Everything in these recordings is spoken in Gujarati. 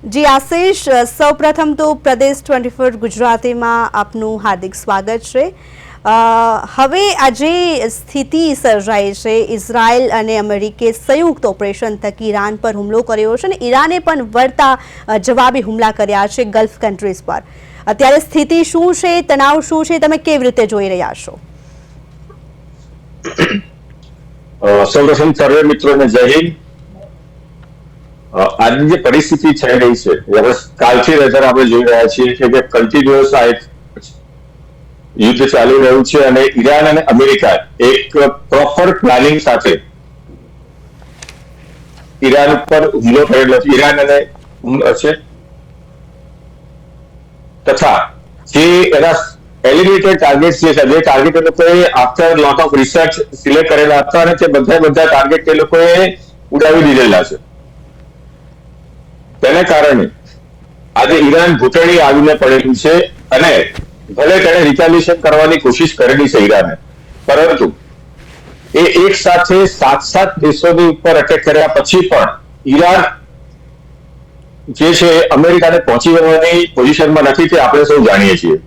જી આશિષ, સૌપ્રથમ તો પ્રદેશ 24 ગુજરાતીમાં આપનું હાર્દિક સ્વાગત છે। હવે આજે સ્થિતિ સર્જાઈ છે, ઇઝરાયલ અને અમેરિકે સંયુક્ત ઓપરેશન થકી ઈરાન પર હુમલો કર્યો છે અને ઈરાને પણ વળતા જવાબી હુમલા કર્યા છે ગલ્ફ કન્ટ્રીઝ પર। અત્યારે સ્થિતિ શું છે, તણાવ શું છે, તમે કેવી રીતે જોઈ રહ્યા છો? સૌપ્રથમ સર્વે મિત્રોને જય હિન્દ। આજની જે પરિસ્થિતિ થઈ રહી છે, કાલથી અત્યારે આપણે જોઈ રહ્યા છીએ કે કન્ટિન્યુઅસ આ એક યુદ્ધ ચાલી રહ્યું છે અને ઈરાન અને અમેરિકા એક પ્રોપર પ્લાનિંગ સાથે ઈરાન ઉપર હુમલો કરેલો છે। ઈરાન અને છે તથા જે એના એલિમિનેટેડ ટાર્ગેટ જે ટાર્ગેટ એ લોકોએ after lot of research select કરેલા હતા અને તે બધા ટાર્ગેટ એ લોકોએ ઉડાવી દીધેલા છે। તેને કારણે આજે ઈરાન ઘૂંટણી આવીને પડેલું છે અને ભલે તેણે રિટાલિએશન કરવાની કોશિશ કરેલી છે ઈરાને, પરંતુ એ એક સાથે 7 દેશોની ઉપર અટેક કર્યા પછી પણ ઈરાન જે છે અમેરિકાને પહોંચી વળવાની પોઝિશનમાં નથી, તે આપણે સૌ જાણીએ છીએ।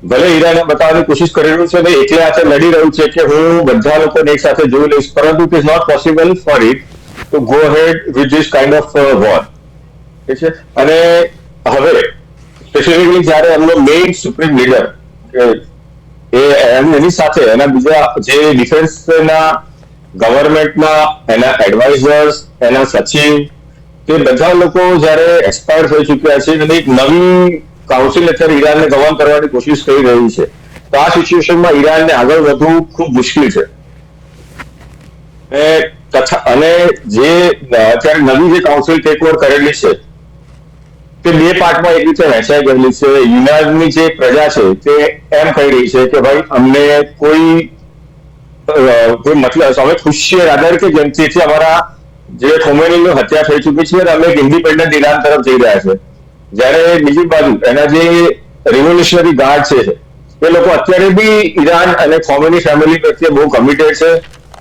ભલે ઈરાને બતાવવાની કોશિશ કરી રહ્યું છે અને એકલા હાથે લડી રહ્યું છે કે હું બધા લોકોને એક સાથે જોઈ લઈશ, પરંતુ it is not possible for it to go ahead with this kind of war. ઠીક છે। અને હવે સ્પેસિફિકલી જ્યારે એમનો મેઇન સુપ્રીમ લીડર એની સાથે એના બીજા જે ડિફેન્સના ગવર્મેન્ટના એના એડવાઇઝર્સ, એના સચિવ, તે બધા લોકો જ્યારે એક્સપાયર થઈ ચૂક્યા છે અને એક નવી કાઉન્સિલ અત્યારે ઈરાનને ગવર્ન કરવાની કોશિશ કરી રહી છે, તો આ સિચ્યુએશનમાં ઈરાનને આગળ વધવું ખૂબ મુશ્કેલ છે। અને જે અત્યારે નવી જે કાઉન્સિલ ટેક ઓવર કરેલી છે તે બે પાર્ટમાં એક રીતે વહેંચાઈ ગયેલી છે। યુનાનની જે પ્રજા છે તે એમ કહી રહી છે કે ભાઈ અમને કોઈ મતલબ અમે ખુશ છીએ રાદર કે જેમથી અમારા જે ખોમેનીની હત્યા થઈ ચૂકી છે અને અમે એક ઇન્ડિપેન્ડન્ટ ઈરાન તરફ જઈ રહ્યા છે, જ્યારે બીજી બાજુ એના જે રિવોલ્યુશનરી ગાર્ડ છે એ લોકો અત્યારે બી ઈરાન અને ખોમેની ફેમિલી પ્રત્યે બહુ કમિટેડ છે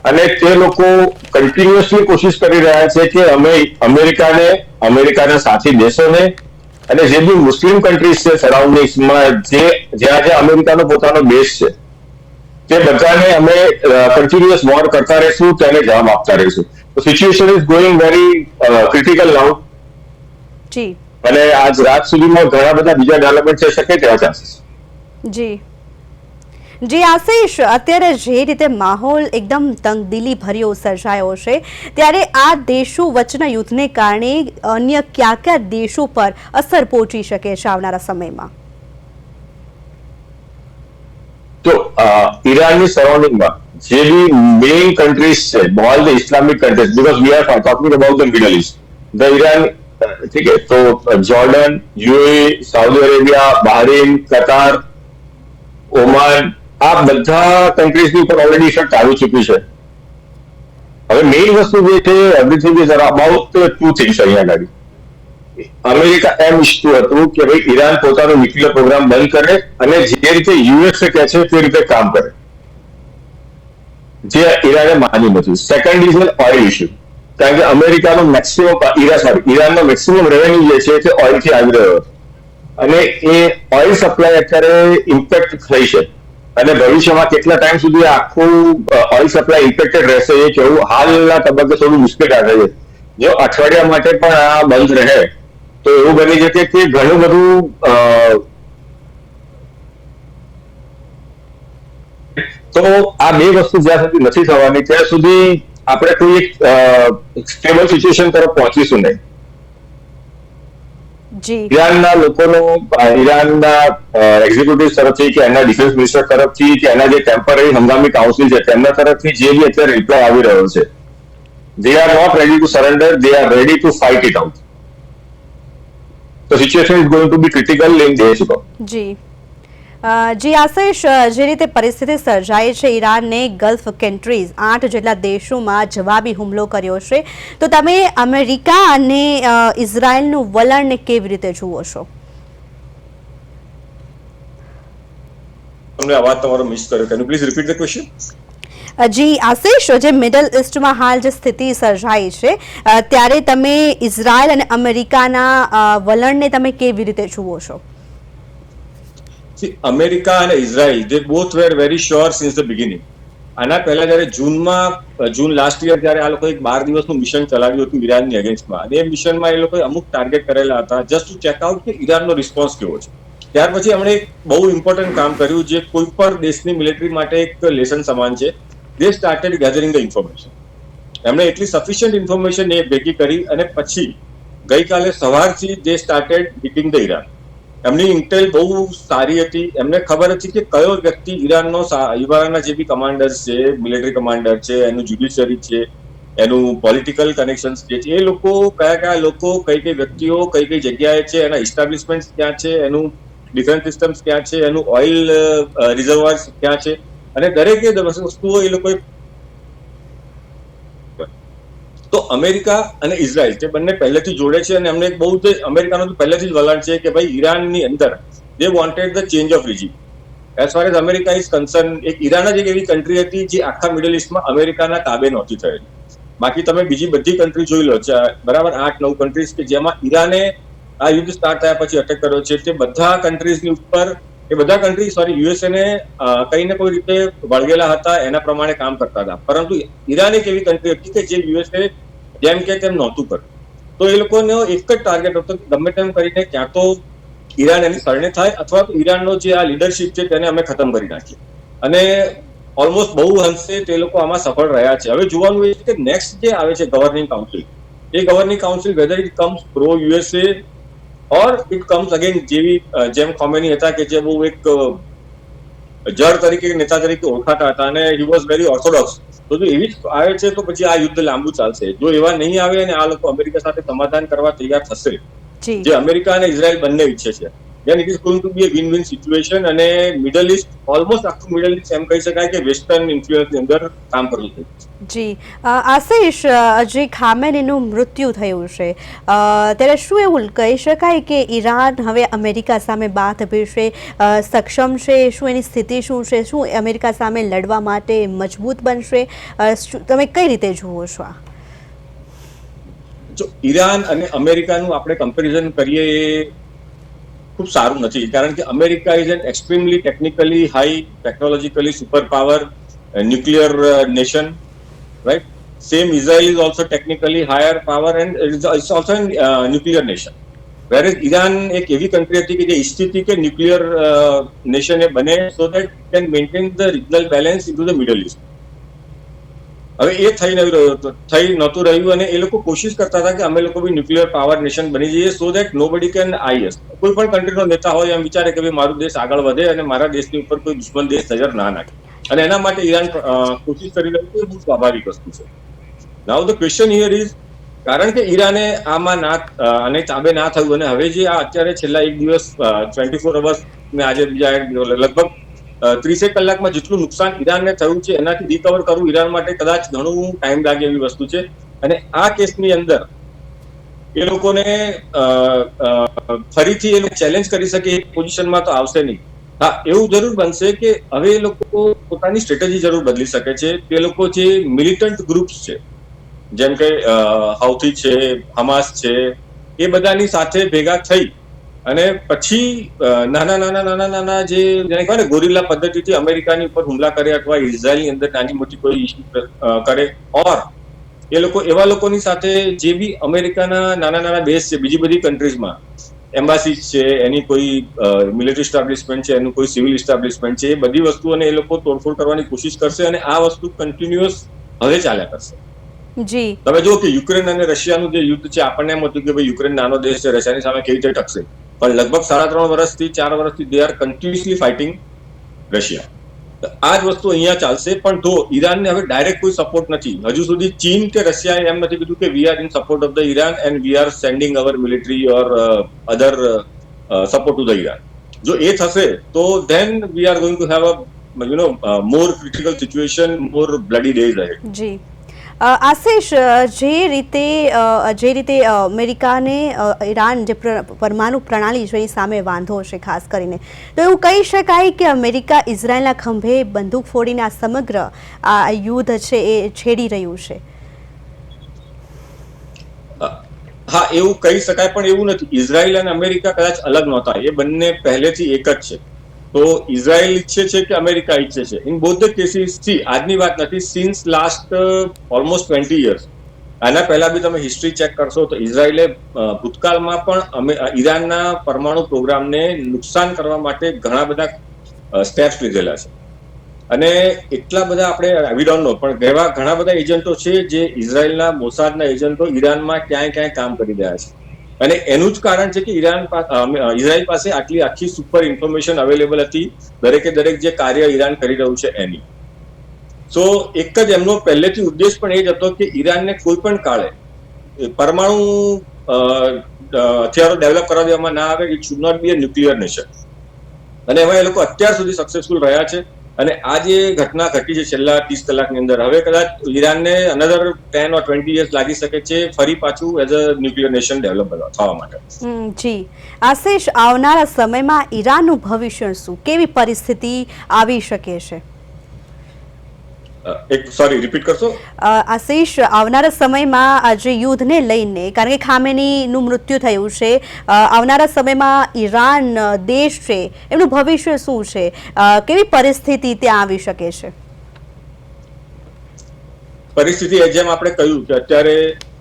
અને તે લોકો કન્ટિન્યુઅસલી કોશિશ કરી રહ્યા છે કે અમે અમેરિકાના સાથી દેશોને અને જે બી મુસ્લિમ કન્ટ્રીઝ છે સરાઉન્ડિંગ્સમાં જ્યાં અમેરિકાનો પોતાનો દેશ છે તે બધાને અમે કન્ટિન્યુઅસ વોર કરતા રહીશું, તેને જવાબ આપતા રહીશું। તો situation is going very critical now જી, અને આજ રાત સુધીમાં ઘણા બધા બીજા ડેવલપમેન્ટ થઈ શકે તેવા ચાન્સીસ। જી જી આશિષ, અત્યારે જે રીતે માહોલ એકદમ તંગદિલી ભર્યો સર્જાયો છે, ત્યારે આ દેશો વચ્ચેના યુદ્ધને કારણે અન્ય કયા દેશો પર અસર પહોંચી શકે છે આવનારા સમયમાં? તો ઈરાનની સરાઉન્ડિંગમાં જે બી મેઇન કન્ટ્રીઝ છે, all the Islamic countries, because we are talking about the Middle East, the Iran, ઠીક છે, તો Jordan, UAE, Saudi Arabia, Bahrain, Qatar, Oman, આ બધા કન્ટ્રીઝની ઉપર ઓલરેડી ઇફેક્ટ આવી ચૂકી છે। હવે મેઇન વસ્તુ જે છે, everything is about two things. અહીંયા આગળ અમેરિકા એમ ઈચ્છતું હતું કે ભાઈ ઈરાન પોતાનો ન્યુક્લિયર પ્રોગ્રામ બંધ કરે અને જે રીતે યુએસએ કહે છે તે રીતે કામ કરે, જે ઈરાને માન્યું નથી। સેકન્ડ ઇઝ ઓઇલ ઇશ્યુ, કારણ કે અમેરિકાનો ઈરાનનો મેક્સિમમ રેવન્યુ જે છે તે ઓઇલથી આવી રહ્યો હતો અને એ ઓઇલ સપ્લાય અત્યારે ઇમ્પેક્ટ થઈ છે અને ભવિષ્યમાં કેટલા ટાઈમ સુધી આખું ઓઇલ સપ્લાય ઇમ્પેક્ટેડ રહેશે એ કહેવું હાલના તબક્કે થોડું મુશ્કેલ લાગે છે। જો અઠવાડિયા માટે પણ આ બંધ રહે તો એવું બની શકે કે ઘણું બધું તો આ બે વસ્તુ જ્યાં સુધી નથી થવાની ત્યાં સુધી આપણે કોઈ એક સ્ટેબલ સિચ્યુએશન તરફ પહોંચીશું નહીં। ઈરાનના લોકોનો, ઈરાનના એક્ઝિક્યુટિવ તરફથી કે એના ડિફેન્સ મિનિસ્ટર તરફથી કે એના જે ટેમ્પરરી હંગામી કાઉન્સિલ છે તેમના તરફથી જે બી અત્યારે રિપ્લાય આવી રહ્યો છે, they are not ready to surrender, they are ready to fight it out. The situation is going to be critical in days to come. જી જી આશિષ, જે રીતે પરિસ્થિતિ સર્જાઈ છે, ઈરાનને ગલ્ફ કન્ટ્રીઝ 8 જેટલા દેશોમાં જવાબી હુમલો કર્યો છે, તો તમે અમેરિકા અને ઇઝરાયલનું વલણને કેવી રીતે જુઓ છો? તમને અવાજ તમારો મિસ કર્યો, can you please repeat the question? જી આશિષ, જે મિડલ ઇસ્ટમાં હાલ જે સ્થિતિ સર્જાઈ છે ત્યારે તમે ઇઝરાયલ અને અમેરિકાના વલણને તમે કેવી રીતે જુઓ છો? અમેરિકા અને Israel they both were very sure since the beginning. આના પહેલા જ્યારે જૂન લાસ્ટ યર જ્યારે આ લોકોએ 12 દિવસનું મિશન ચલાવ્યું હતું ઈરાનની અગેન્સ્ટમાં, અને એ મિશનમાં એ લોકોએ અમુક ટાર્ગેટ કરેલા હતા જસ્ટ ટુ ચેક આઉટ કે ઈરાનનો રિસ્પોન્સ કેવો છે. ત્યાર પછી એમણે એક બહુ ઇમ્પોર્ટન્ટ કામ કર્યું જે કોઈ પણ દેશની મિલિટરી માટે એક લેસન સમાન છે. દે સ્ટાર્ટેડ ગેધરિંગ ધ ઇન્ફોર્મેશન. એમણે એટલી સફિશિયન્ટ ઇન્ફોર્મેશન એ ભેગી કરી અને પછી ગઈકાલે સવારથી દે સ્ટાર્ટેડ હિટિંગ ધ ઈરાન. એમની ઇન્ટેલ બહુ સારી હતી. એમને ખબર હતી કે કયો વ્યક્તિ ઈરાનના જે બી કમાન્ડર્સ છે, મિલિટરી કમાન્ડર છે, એનું જ્યુડિશિયરી છે, એનું પોલિટિકલ કનેક્શન્સ છે, એ લોકો કયા લોકો, કઈ વ્યક્તિઓ કઈ જગ્યાએ છે, એના ઇસ્ટાબ્લિશમેન્ટ ક્યાં છે, એનું ડિફેન્સ સિસ્ટમ્સ ક્યાં છે, એનું ઓઇલ રિઝર્વર્સ ક્યાં છે, અને દરેકે વસ્તુઓ એ લોકોએ. તો અમેરિકા અને ઇઝરાયલ તે બંને પહેલેથી જોડે છે અને એમને એક બહુ જ અમેરિકાનું પહેલેથી જ વલણ છે કે ભાઈ ઈરાનની અંદર they wanted the change of regime. As far as America is concern, એક ઈરાન જ એક એવી કન્ટ્રી હતી જે આખા મિડલ ઇસ્ટમાં અમેરિકાના તાબે નહોતી થયેલી. બાકી તમે બીજી બધી કન્ટ્રી જોઈ લો, બરાબર 8-9 કન્ટ્રીઝ કે જેમાં ઈરાને આ યુદ્ધ સ્ટાર્ટ થયા પછી અટેક કર્યો છે, તે બધા કન્ટ્રીઝની ઉપર એ બધા કન્ટ્રી યુએસએને કઈ ને કોઈ રીતે વળગેલા હતા, એના પ્રમાણે કામ કરતા હતા. પરંતુ ઈરાન એક એવી કન્ટ્રી હતી કે જે યુએસએ જેમ કે તેમ નહોતું કર્યું. તો એ લોકોનો એક જ ટાર્ગેટ હતો કે ગમે તેમ કરીને ક્યાં તો ઈરાન એની શરણે થાય અથવા તો ઈરાનનો જે આ લીડરશિપ છે તેને અમે ખતમ કરી નાખીએ. અને ઓલમોસ્ટ બહુ અંશે તે લોકો આમાં સફળ રહ્યા છે. હવે જોવાનું એ છે કે નેક્સ્ટ જે આવે છે governing council, A governing council weather it comes pro USA or it comes again જેમ ખોમેની હતા કે જે બહુ એક જળ તરીકે નેતા તરીકે ઓળખાતા હતા અને હી વોઝ વેરી ઓર્થોડોક્સ. તો જો એવી જ આવે છે તો પછી આ યુદ્ધ લાંબુ ચાલશે. જો એવા નહીં આવે અને આ લોકો અમેરિકા સાથે સમાધાન કરવા તૈયાર થશે, જે અમેરિકા અને ઇઝરાયલ બંને ઈચ્છે છે, then it is going to be a win-win situation. અને મિડલ ઇસ્ટ, ઓલમોસ્ટ આખું મિડલ ઇસ્ટ એમ કહી શકાય કે વેસ્ટર્ન ઇન્ફ્લુઅન્સની અંદર કામ કરવું છે. જી આશિષ, જે ખામેનીનું મૃત્યુ થયું છે ત્યારે શું એવું કહી શકાય કે ઈરાન હવે અમેરિકા સામે બાથ ભીડશે, સક્ષમ છે? શું એની સ્થિતિ શું છે? શું અમેરિકા સામે લડવા માટે મજબૂત બનશે? તમે કઈ રીતે જુઓ છો આ? જો ઈરાન અને અમેરિકાનું આપણે કમ્પેરિઝન કરીએ એ ખૂબ સારું નથી, કારણ કે America is an extremely technically high, technologically super power, nuclear nation, right? Same Israel is also technically higher power and it's also a nuclear nation. Whereas Iran એક એવી કન્ટ્રી હતી કે જે ઈચ્છતી હતી કે ન્યુક્લિયર નેશન એ બને so that it can maintain the regional balance into the Middle East. હવે એ થઈ નહોતું રહ્યું અને એ લોકો કોશિશ કરતા હતા કે અમે લોકો બી ન્યુક્લિયર પાવર નેશન બની જઈએ so that nobody can eye us. કોઈ પણ કન્ટ્રીનો નેતા હોય એમ વિચારે કે ભાઈ મારો દેશ આગળ વધે અને મારા દેશની ઉપર કોઈ દુશ્મન દેશ નજર ના નાખે, અને એના માટે ઈરાન કોશિશ કરી રહ્યું છે. બહુ સ્વાભાવિક વસ્તુ છે. નાઉ ધ ક્વેશ્ચન હિયર ઇઝ, કારણ કે ઈરાને આમાં આને તાબે ના થયું અને હવે જે આ અત્યારે છેલ્લા એક દિવસ 24 અવર્સ ને આજે બીજા લગભગ 30 કલાકમાં જેટલું નુકસાન ઈરાનને થયું છે એનાથી રિકવર કરવું ઈરાન માટે કદાચ ઘણું ટાઈમ લાગે એવી વસ્તુ છે. અને આ કેસની અંદર એ લોકોને ફરીથી એ લોકો ચેલેન્જ કરી શકે એ પોઝિશનમાં તો આવશે નહીં. હા, એવું જરૂર બનશે કે હવે એ લોકો પોતાની સ્ટ્રેટેજી જરૂર બદલી શકે છે. તે લોકો જે મિલિટન્ટ ગ્રુપ્સ છે જેમ કે હાઉથી છે, હમાસ છે, એ બધાની સાથે ભેગા થઈ અને પછી નાના જે જેને કહેવાય ને ગોરિલ્લા પદ્ધતિથી અમેરિકાની ઉપર હુમલા કરે અથવા ઇઝરાયલની અંદર નાની મોટી કોઈ ઇસ્યુ કરે, ઓર એ લોકો એવા લોકોની સાથે જે બી અમેરિકાના નાના બેઝ છે બીજી બધી કન્ટ્રીઝમાં, એમ્બાસીઝ છે, એની કોઈ મિલિટરી એસ્ટાબ્લિશમેન્ટ છે, એનું કોઈ સિવિલ એસ્ટાબ્લિશમેન્ટ છે, એ બધી વસ્તુઓને એ લોકો તોડફોડ કરવાની કોશિશ કરશે અને આ વસ્તુ કન્ટિન્યુઅસ હવે ચાલ્યા કરશે. જી તમે જુઓ કે યુક્રેન અને રશિયાનું જે યુદ્ધ છે, આપણને એમ હતું કે ભાઈ યુક્રેન નાનો દેશ છે, રશિયાની સામે કેવી રીતે ટકશે, પણ લગભગ 3.5 વર્ષથી 4 વર્ષથી they are continuously fighting Russia. આ જ વસ્તુ અહીંયા ચાલશે. પણ જો ઈરાનને હવે ડાયરેક્ટ કોઈ સપોર્ટ નથી, હજુ સુધી ચીન કે રશિયાએ એમ નથી કીધું કે we are in support of the Iran and we are sending our military or other support to the Iran. જો એ થશે તો then we are going to have a more critical situation, more bloody days ahead. જી આશિષ, જે રીતે અમેરિકાને ઈરાન જે પરમાણુ પ્રણાલી છે એની સામે વાંધો છે ખાસ કરીને, તો એવું કહી શકાય કે અમેરિકા ઇઝરાયલના ખંભે બંદૂક ફોડીને આ સમગ્ર આ યુદ્ધ છે એ છેડી રહ્યું છે? હા, એવું કહી શકાય, પણ એવું નથી. ઇઝરાયલ અને અમેરિકા કદાચ અલગ નહોતા, એ બંને પહેલેથી એક જ છે. તો ઇઝરાયલ ઈચ્છે છે કે અમેરિકા ઈચ્છે છે, ઇન બોથ ધ કેસીસ. આજની વાત નથી, સિન્સ લાસ્ટ ઓલમોસ્ટ 20 years. આના પહેલા બી તમે હિસ્ટ્રી ચેક કરશો તો ઇઝરાયલે ભૂતકાળમાં પણ ઈરાનના પરમાણુ પ્રોગ્રામને નુકસાન કરવા માટે ઘણા બધા સ્ટેપ્સ લીધેલા છે. અને એટલા બધા આપણે વી ડોન્ટ નો, પણ એવા ઘણા બધા એજન્ટો છે જે ઇઝરાયલના મોસાદના એજન્ટો ઈરાનમાં ક્યાંય કામ કરી રહ્યા છે. અને એનું જ કારણ છે કે ઇઝરાયલ પાસે આટલી આખી સુપર ઇન્ફોર્મેશન અવેલેબલ હતી દરેક જે કાર્ય ઈરાન કરી રહ્યું છે એની. સો એક જ એમનો પહેલેથી ઉદ્દેશ પણ એ જ હતો કે ઈરાનને કોઈ પણ કાળે પરમાણુ હથિયારો ડેવલપ કરવા દેવામાં ના આવે. It should not be a nuclear nation. અને એમાં એ લોકો અત્યાર સુધી સક્સેસફુલ રહ્યા છે. અને આ જે ઘટના ઘટી છે છેલ્લા 30 કલાકની અંદર, હવે કદાચ ઈરાનને અનધર 10 or 20 years લાગી શકે છે ફરી પાછું as a nuclear nation develop થવા માટે. જી આશિષ, આવનારા સમયમાં ઈરાનનું ભવિષ્ય શું, કેવી પરિસ્થિતિ આવી શકે છે? સોરી, રિપીટ કરશો? આશિષ, આવનારા સમયમાં આજે યુદ્ધને લઈને, કારણ કે ખામેનીનું મૃત્યુ થયું છે, આવનારા સમયમાં ઈરાન દેશ છે એમનું ભવિષ્ય શું છે, કેવી પરિસ્થિતિ ત્યાં આવી શકે છે? પરિસ્થિતિ જેમ આપણે કહ્યું કે અત્યારે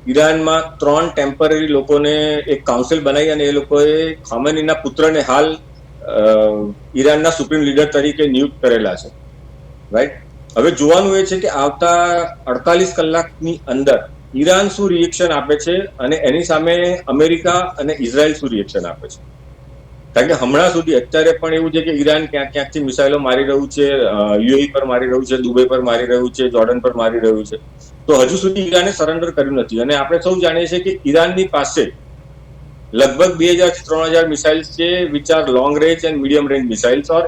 ઈરાનમાં 3 ટેમ્પરરી લોકોને એક કાઉન્સિલ બનાવી અને એ લોકોએ ખામેનીના પુત્રને હાલ ઈરાનના સુપ્રીમ લીડર તરીકે નિયુક્ત કરેલા છે, રાઈટ? હવે જોવાનું એ છે કે આવતા 48 કલાકની અંદર ઈરાન શું રિએક્શન આપે છે અને એની સામે અમેરિકા અને ઇઝરાયલ શું રિએક્શન આપે છે. કારણ કે હમણાં સુધી અત્યારે પણ એવું છે કે ઈરાન ક્યાંકથી મિસાઇલો મારી રહ્યું છે, યુએઈ પર મારી રહ્યું છે, દુબઈ પર મારી રહ્યું છે, જોર્ડન પર મારી રહ્યું છે. તો હજુ સુધી ઈરાને સરેન્ડર કર્યું નથી. અને આપણે સૌ જાણીએ છીએ કે ઈરાનની પાસે લગભગ 2000 થી 3000 મિસાઇલ્સ છે, which are long range and medium range missiles, or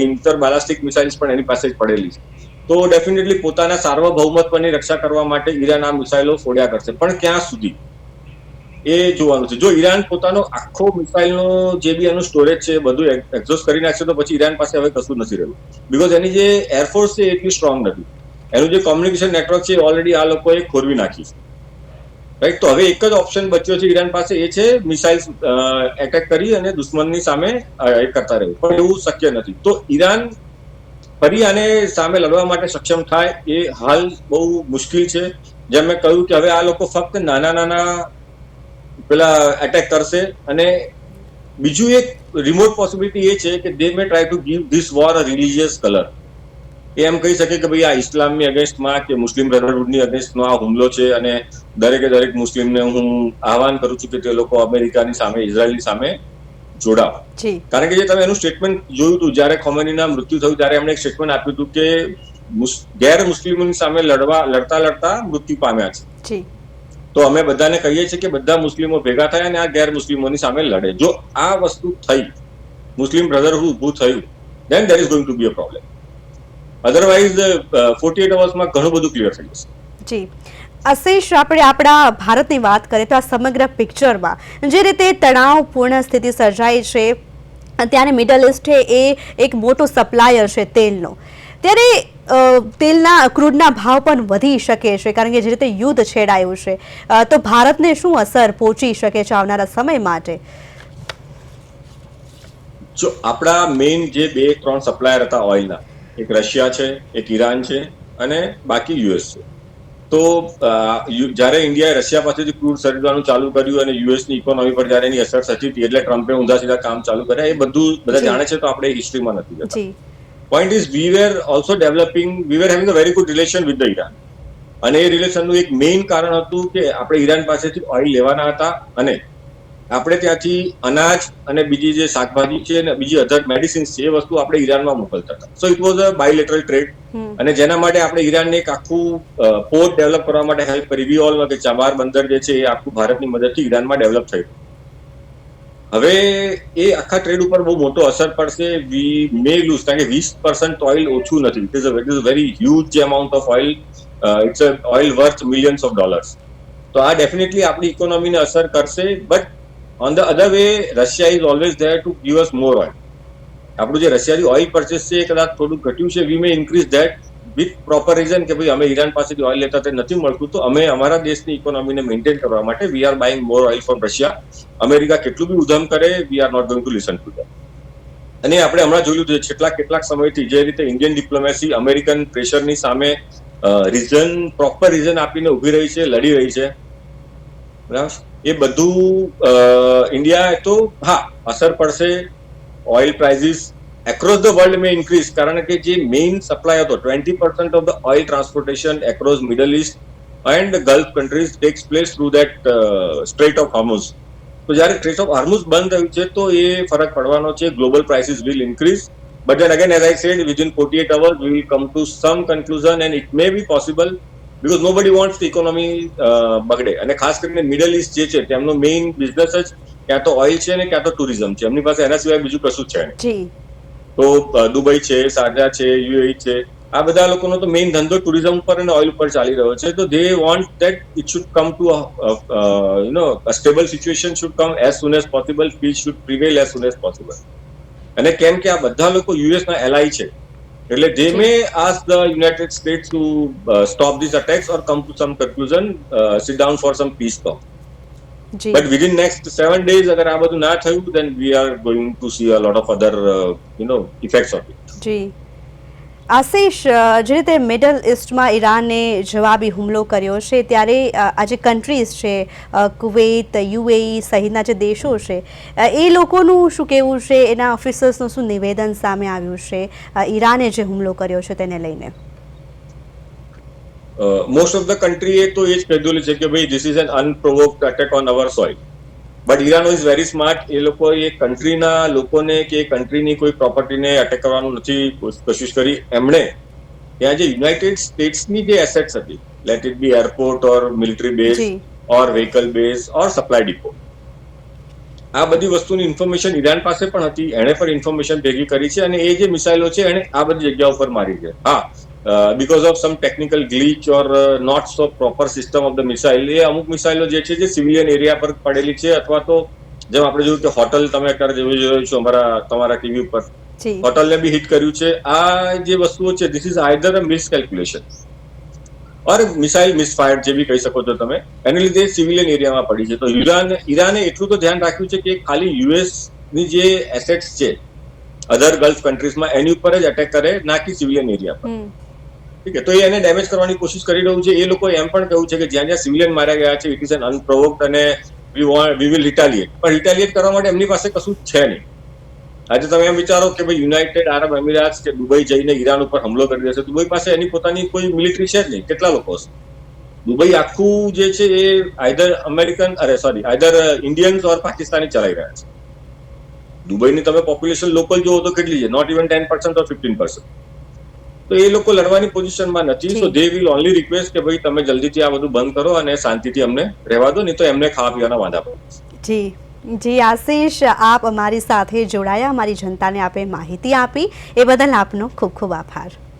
inter ballistic missiles પણ એની પાસે જ પડેલી છે. તો ડેફિનેટલી પોતાના સાર્વભૌમત્વની રક્ષા કરવા માટે ઈરાન આ મિસાઇલો ફોડ્યા કરશે, પણ ક્યાં સુધી એ જોવાનું છે. જો ઈરાન પોતાનો આખો મિસાઇલનો જે બી એનું સ્ટોરેજ છે બધું એક્ઝોસ્ટ કરી નાખશે તો પછી ઈરાન પાસે હવે કશું નથી રહ્યું, બીકોઝ એની જે એરફોર્સ છે એટલી સ્ટ્રોંગ નથી. એનું જે કોમ્યુનિકેશન નેટવર્ક છે ઓલરેડી આ લોકોએ ખોરવી નાખી છે, રાઈટ? તો હવે એક જ ઓપ્શન બચ્યો છે ઈરાન પાસે, એ છે મિસાઇલ્સ એટેક કરી અને દુશ્મનની સામે એ કરતા રહેવું, પણ એવું શક્ય નથી. તો ઈરાન ફરી આને સામે લડવા માટે સક્ષમ થાય એ હાલ બહુ મુશ્કેલ છે. જેમ મેં કહ્યું કે હવે આ લોકો ફક્ત નાના પેલા એટેક કરશે. અને બીજું એક રિમોટ પોસિબિલિટી એ છે કે they may try to give this war a religious colour. એ એમ કહી શકે કે ભાઈ આ ઇસ્લામની અગેન્સ્ટમાં કે મુસ્લિમ બ્રધરહુડની અગેન્સ્ટનો આ હુમલો છે અને દરેક મુસ્લિમને હું આહવાન કરું છું કે તે લોકો અમેરિકાની સામે, ઇઝરાયલની સામે જોડાવ. કારણ કે જે તમે એનું સ્ટેટમેન્ટ જોયું હતું જ્યારે ખોમેનીના મૃત્યુ થયું ત્યારે એમણે એક સ્ટેટમેન્ટ આપ્યું હતું કે ગેર મુસ્લિમોની સામે લડતા મૃત્યુ પામ્યા છે. તો અમે બધાને કહીએ છીએ કે બધા મુસ્લિમો ભેગા થાય અને આ ગેર મુસ્લિમોની સામે લડે. જો આ વસ્તુ થઈ, મુસ્લિમ બ્રધરહુડ ઊભું થયું, then there is going to be a problem. Otherwise 48 અવર્સમાં ઘણું બધું ક્લિયર થઈ જશે. જી આશિષ, આપણે આપણા ભારતની વાત કરીએ તો આ સમગ્ર પિક્ચરમાં જે રીતે તણાવપૂર્ણ સ્થિતિ સર્જાઈ છે, ત્યારે મિડલ ઇસ્ટ એ એક મોટો સપ્લાયર છે તેલનો, ત્યારે ક્રૂડના ભાવ પણ વધી શકે છે કારણ કે જે રીતે યુદ્ધ છેડાયું છે, તો ભારતને શું અસર પહોંચી શકે છે આવનારા સમય માટે? જો આપણા મેઇન જે 2-3 સપ્લાયર હતા ઓઇલના, એક રશિયા છે, એક ઈરાન છે અને બાકી યુએસ છે. તો જ્યારે ઇન્ડિયાએ રશિયા પાસેથી ક્રૂડ ખરીદવાનું ચાલુ કર્યું અને યુએસની ઇકોનોમી પર જ્યારે એની અસર થતી હતી એટલે ટ્રમ્પે ઊંધા સીધા કામ ચાલુ કર્યા, એ બધું બધા જાણે છે. તો આપણે હિસ્ટ્રીમાં નથી જતા. Point is we were having a very good relation with the Iran. અને એ રિલેશનનું એક મેઇન કારણ હતું કે આપણે ઈરાન પાસેથી ઓઇલ લેવાના હતા અને આપણે ત્યાંથી અનાજ અને બીજી જે શાકભાજી છે અને બીજી અધર મેડિસિન્સ છે એ વસ્તુ આપણે ઈરાનમાં મોકલતા હતા. So it was a bilateral trade. અને જેના માટે આપણે ઈરાનને એક આખું પોર્ટ ડેવલપ કરવા માટે હેલ્પ કરી. વી ઓલ કે ચાબાર બંદર જે છે એ આખું ભારતની મદદથી ઈરાનમાં ડેવલપ થયું. હવે એ આખા ટ્રેડ ઉપર બહુ મોટો અસર પડશે. વી મે લૂઝ, કારણ કે 20% ઓઇલ ઓછું નથી. It is a very huge amount of oil it's a oil worth millions of dollars. તો આ ડેફિનેટલી આપણી ઇકોનોમીને અસર કરશે. But on the other way Russia is always there to give us more oil. આપણું જે રશિયાથી ઓઇલ પરચેસ છે એ કદાચ થોડું ઘટ્યું છે. We may increase that with proper reason કે ભાઈ અમે ઈરાન પાસેથી ઓઇલ લેતા તે નથી મળતું, તો અમે અમારા દેશની ઇકોનોમીને મેન્ટેન કરવા માટે we are buying more oil from Russia. America કેટલું બી ઉધમ કરે, we are not going to listen to them. અને આપણે હમણાં જોયું છે કેટલાક સમયથી જે રીતે ઇન્ડિયન ડિપ્લોમેસી અમેરિકન પ્રેશરની સામે પ્રોપર રીઝન આપીને ઉભી રહી છે, લડી રહી છે, બરાબર, એ બધું ઇન્ડિયા તો હા અસર પડશે. Oil prices across the world may increase, કારણ કે જે મેઇન સપ્લાય હતો 20% of the oil transportation across Middle East and Gulf countries takes place through that Strait of Hormuz. તો જ્યારે સ્ટ્રેટ ઓફ હોર્મુઝ બંધ થયું છે તો એ ફરક પડવાનો છે. Global prices will increase. But then again, as I said, within 48 hours, we will come to some conclusion, and it may be possible because nobody wants the economy બગડે. અને ખાસ કરીને મિડલ ઇસ્ટ જે છે તેમનો મેઇન બિઝનેસ જ ક્યાં તો ઓઇલ છે ને ક્યાં તો ટુરિઝમ છે. એમની પાસે એના સિવાય બીજું કશું છે નહીં. તો દુબઈ છે, શારજા છે, યુએઈ છે, આ બધા લોકોનો તો મેઇન ધંધો ટુરિઝમ ઉપર અને ઓઇલ ઉપર ચાલી રહ્યો છે. તો they want that it should come to a stable situation should come as soon as possible. Peace should prevail as soon as possible. અને કેમ કે આ બધા લોકો યુએસના એલાય છે, એટલે they may ask the United States to stop this attacks or come to some conclusion, sit down for some peace talk. But within next 7 days અગર આ બધું ના થયું, then we are going to see a lot of other effects of it. જી આશિષ, જે રીતે મિડલ ઇસ્ટમાં ઈરાને જવાબી હુમલો કર્યો છે ત્યારે આ જે કન્ટ્રીઝ છે કુવૈત, યુએઈ સહિતના જે દેશો છે એ લોકોનું શું કહેવું છે, એના ઓફિસર્સનું શું નિવેદન સામે આવ્યું છે ઈરાને જે હુમલો કર્યો છે તેને લઈને? મોસ્ટ ઓફ ધ કન્ટ્રીએ તો એ જ કહેલું છે કે ભાઈ this is an unprovoked attack on our soil. But ઈરાનો ઇઝ વેરી સ્માર્ટ. એ લોકો એ કન્ટ્રીના લોકોને કે કન્ટ્રીની કોઈ પ્રોપર્ટીને અટેક કરવાનું નથી કોશિશ કરી. એમણે ત્યાં જે યુનાઇટેડ સ્ટેટ્સની જે એસેટ્સ હતી, let it be airport or military base or vehicle base or supply depot, આ બધી વસ્તુની ઇન્ફોર્મેશન ઈરાન પાસે પણ હતી. એણે પણ ઇન્ફોર્મેશન ભેગી કરી છે અને એ જે મિસાઇલો છે એણે આ બધી જગ્યા ઉપર મારી છે. હા, because of some technical glitch or not so proper system of the missile, એ અમુક મિસાઇલો જે છે જે સિવિલિયન એરિયા પર પડેલી છે, અથવા તો જેમ આપણે જોયું કે હોટલ, તમે અત્યારે જોયું છો તમારા ટીવી ઉપર, હોટલને બી હિટ કર્યું છે. આ જે વસ્તુઓ છે, this is either a miscalculation or missile misfired, જે બી કહી શકો છો તમે. એને લીધે સિવિલિયન એરિયામાં પડી છે. તો ઈરાને એટલું તો ધ્યાન રાખ્યું છે કે ખાલી યુએસ ની જે એસેટ્સ છે અધર ગલ્ફ કન્ટ્રીઝમાં એની ઉપર જ અટેક કરે, ના કે સિવિલિયન એરિયા પર. ઠીક છે, તો એને ડેમેજ કરવાની કોશિશ કરી રહ્યું છે. એ લોકોએ એમ પણ કહ્યું છે કે જ્યાં જ્યાં સિવિલિયન માર્યા ગયા છે ઇટ ઇઝ એન અનપ્રોવોક્ડ અને વી વિલ રિટાલિએટ. પણ રિટાલિએટ કરવા માટે એમની પાસે કશું છે નહીં. આજે તમે એમ વિચારો કે ભાઈ યુનાઇટેડ આરબ એમિરાટ્સ કે દુબઈ જઈને ઈરાન ઉપર હુમલો કરી દેશે. દુબઈ પાસે એની પોતાની કોઈ મિલિટરી છે જ નહીં. કેટલા લોકો હશે? દુબઈ આખું જે છે એ આઈધર ઇન્ડિયન્સ ઓર પાકિસ્તાની ચલાવી રહ્યા છે. દુબઈની તમે પોપ્યુલેશન લોકલ જોવો તો કેટલી છે? નોટ ઇવન 10% ઓર 15%. તો એ લોકો લડવાની પોઝિશનમાં નથી. સો દે વિલ ઓનલી રિક્વેસ્ટ કે ભાઈ તમે જલ્દીથી આ બધું બંધ કરો અને શાંતિથી અમને રહેવા દો, નહીં તો એમને ખાવા પીવાના વાંધા પડે. જી આશિષ, આપ અમારી સાથે જોડાયા, અમારી જનતાને આપે માહિતી આપી, એ બદલ આપનો ખૂબ ખૂબ આભાર.